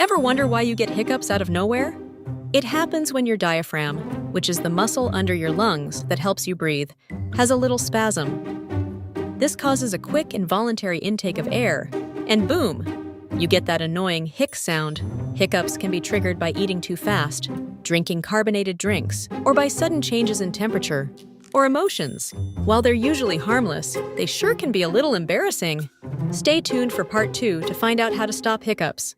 Ever wonder why you get hiccups out of nowhere? It happens when your diaphragm, which is the muscle under your lungs that helps you breathe, has a little spasm. This causes a quick involuntary intake of air, and boom, you get that annoying hic sound. Hiccups can be triggered by eating too fast, drinking carbonated drinks, or by sudden changes in temperature or emotions. While they're usually harmless, they sure can be a little embarrassing. Stay tuned for part 2 to find out how to stop hiccups.